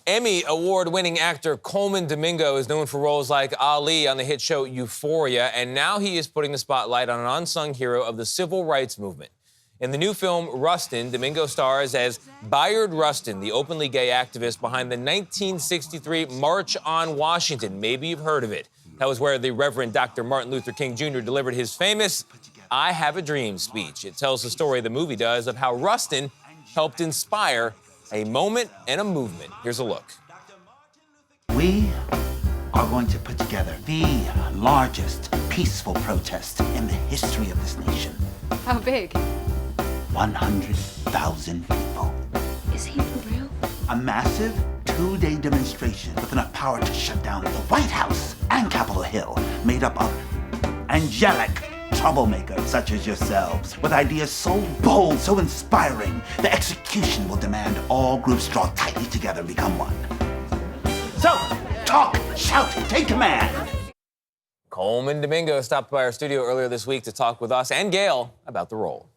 Emmy Award-winning actor Colman Domingo is known for roles like Ali on the hit show Euphoria, and now he is putting the spotlight on an unsung hero of the civil rights movement. In the new film Rustin, Domingo stars as Bayard Rustin, the openly gay activist behind the 1963 March on Washington. Maybe you've heard of it. That was where the Reverend Dr. Martin Luther King Jr. delivered his famous I Have a Dream speech. It tells the story, the movie does, of how Rustin helped inspire a moment and a movement. Here's a look. We are going to put together the largest peaceful protest in the history of this nation. How big? 100,000 people. Is he for real? A massive two-day demonstration with enough power to shut down the White House and Capitol Hill, made up of angelic troublemakers such as yourselves, with ideas so bold, so inspiring, the execution will demand all groups draw tightly together and become one. So, talk, shout, take command. Colman Domingo stopped by our studio earlier this week to talk with us and Gayle about the role.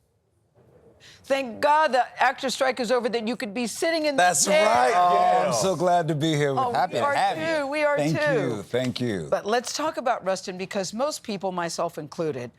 Thank God the actor strike is over, that you could be sitting in the That's chair. right. Oh, I'm so glad to be here. Oh, Happy we to are have too. you. We are too. Thank you. But let's talk about Rustin, because most people, myself included,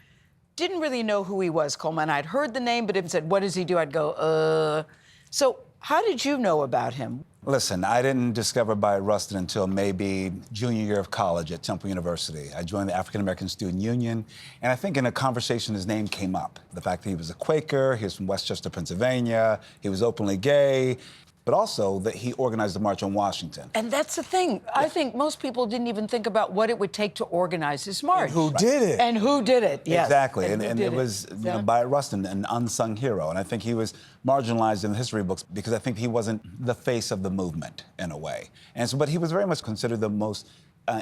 didn't really know who he was, Colman. I'd heard the name, but if it said, what does he do? I'd go, So how did you know about him? Listen, I didn't discover Bayard Rustin until maybe junior year of college at Temple University. I joined the African American Student Union, and I think in a conversation his name came up. The fact that he was a Quaker, he was from Westchester, Pennsylvania, he was openly gay, but also that he organized the March on Washington. And that's the thing. I think most people didn't even think about what it would take to organize this march. And who did it? And who did it, yes. Exactly, and who it did was Bayard Rustin, an unsung hero. And I think he was marginalized in the history books because I think he wasn't the face of the movement in a way. And so, but he was very much considered the most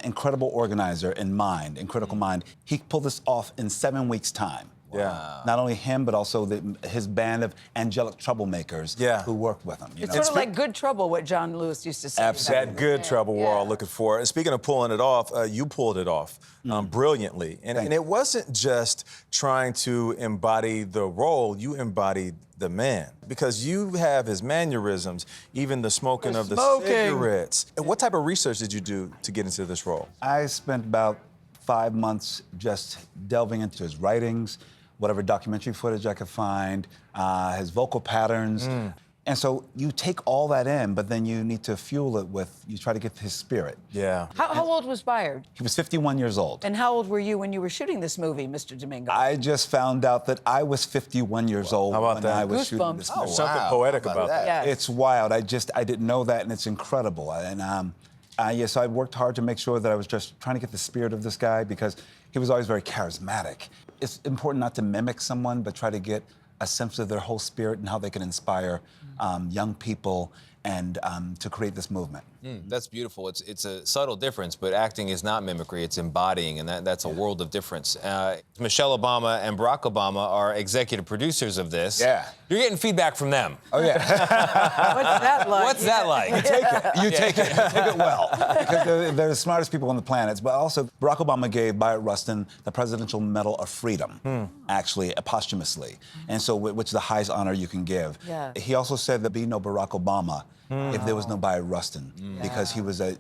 incredible organizer in mind, in critical mind. He pulled this off in 7 weeks' time. Yeah. Not only him, but also his band of angelic troublemakers who worked with him. It's sort of like Good Trouble, what John Lewis used to say. Absolutely. That good trouble we're all looking for. And speaking of pulling it off, you pulled it off brilliantly. And it wasn't just trying to embody the role, you embodied the man. Because you have his mannerisms, even the smoking of the cigarettes. And what type of research did you do to get into this role? I spent about 5 months just delving into his writings, whatever documentary footage I could find, his vocal patterns. And so you take all that in, but then you need to fuel it with, you try to get his spirit. Yeah. How old was Bayard? He was 51 years old. And how old were you when you were shooting this movie, Mr. Domingo? I just found out that I was 51 years old How about when that? I was shooting Goosebumps. this Oh, movie. something poetic about that. Yeah. It's wild. I didn't know that, and it's incredible. And so I worked hard to make sure that I was just trying to get the spirit of this guy, because he was always very charismatic. It's important not to mimic someone, but try to get a sense of their whole spirit and how they can inspire young people and to create this movement. That's beautiful. It's a subtle difference, but acting is not mimicry, it's embodying, and that's a world of difference. Michelle Obama and Barack Obama are executive producers of this. Yeah. You're getting feedback from them. Oh, yeah. What's that like? What's that like? You take it. You take it well. Because they're the smartest people on the planet. But also, Barack Obama gave Bayard Rustin the Presidential Medal of Freedom, actually, posthumously. And so, which is the highest honor you can give. Yeah. He also said there'd be no Barack Obama if there was no Bayard Rustin, because he was a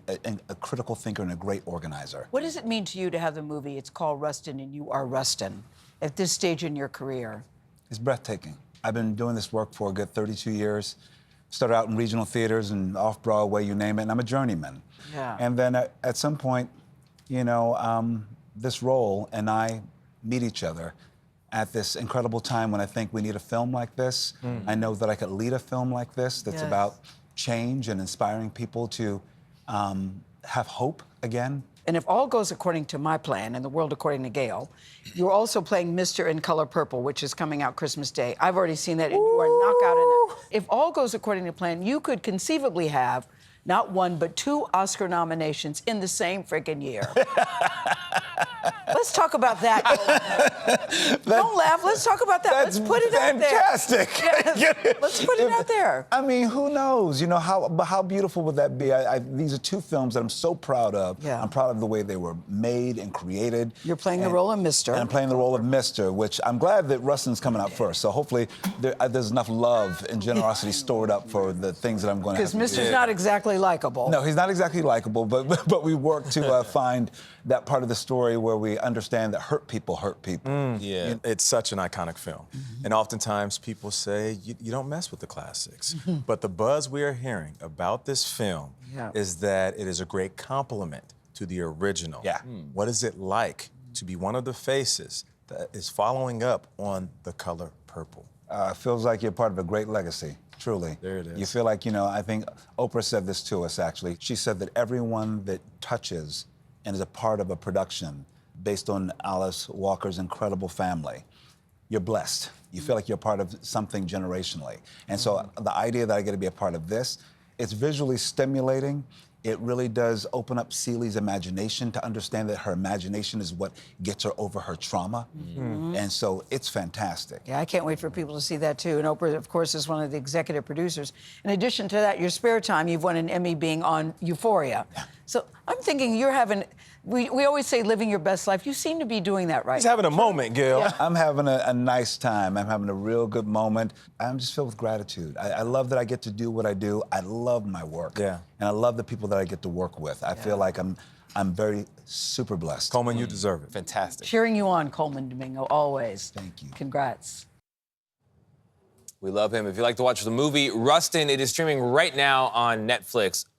critical thinker and a great organizer. What does it mean to you to have the movie, it's called Rustin and you are Rustin, at this stage in your career? It's breathtaking. I've been doing this work for a good 32 years. Started out in regional theaters and off-Broadway, you name it, and I'm a journeyman. Yeah. And then at some point, this role and I meet each other at this incredible time when I think we need a film like this. I know that I could lead a film like this that's about change and inspiring people to have hope again. And if all goes according to my plan and the world according to Gayle, you're also playing Mr. in Color Purple, which is coming out Christmas Day. I've already seen that, and you are knockout in that. If all goes according to plan, you could conceivably have not one, but 2 Oscar nominations in the same freaking year. Let's talk about that. Don't laugh. Let's talk about that. Let's put it out there. Fantastic. Yes. Let's put it out there. I mean, who knows? How beautiful would that be? These are 2 films that I'm so proud of. Yeah. I'm proud of the way they were made and created. You're playing the role of Mr. And I'm playing the role of Mr., which I'm glad that Rustin's coming out first. So hopefully there's enough love and generosity stored up for the things that I'm going to have to do. Because Mr's not exactly exactly likable. No, he's not exactly likable, but we work to find that part of the story where we understand that hurt people hurt people. Yeah. It's such an iconic film. And oftentimes people say, you don't mess with the classics. But the buzz we are hearing about this film is that it is a great compliment to the original. Yeah. What is it like to be one of the faces that is following up on The Color Purple? Feels like you're part of a great legacy, truly. There it is. You feel like, I think Oprah said this to us, actually. She said that everyone that touches and is a part of a production based on Alice Walker's incredible family, you're blessed. You feel like you're part of something generationally. And so the idea that I get to be a part of this, it's visually stimulating. It really does open up Celie's imagination to understand that her imagination is what gets her over her trauma. And so it's fantastic. Yeah, I can't wait for people to see that too. And Oprah, of course, is one of the executive producers. In addition to that, your spare time, you've won an Emmy being on Euphoria. So I'm thinking you're having, we always say living your best life. You seem to be doing that right. He's having a moment, Gayle. Yeah. I'm having a nice time. I'm having a real good moment. I'm just filled with gratitude. I love that I get to do what I do. I love my work. Yeah. And I love the people that I get to work with. I feel like I'm very super blessed. Coleman, you deserve it. Fantastic. Cheering you on, Colman Domingo, always. Thank you. Congrats. We love him. If you'd like to watch the movie Rustin, it is streaming right now on Netflix.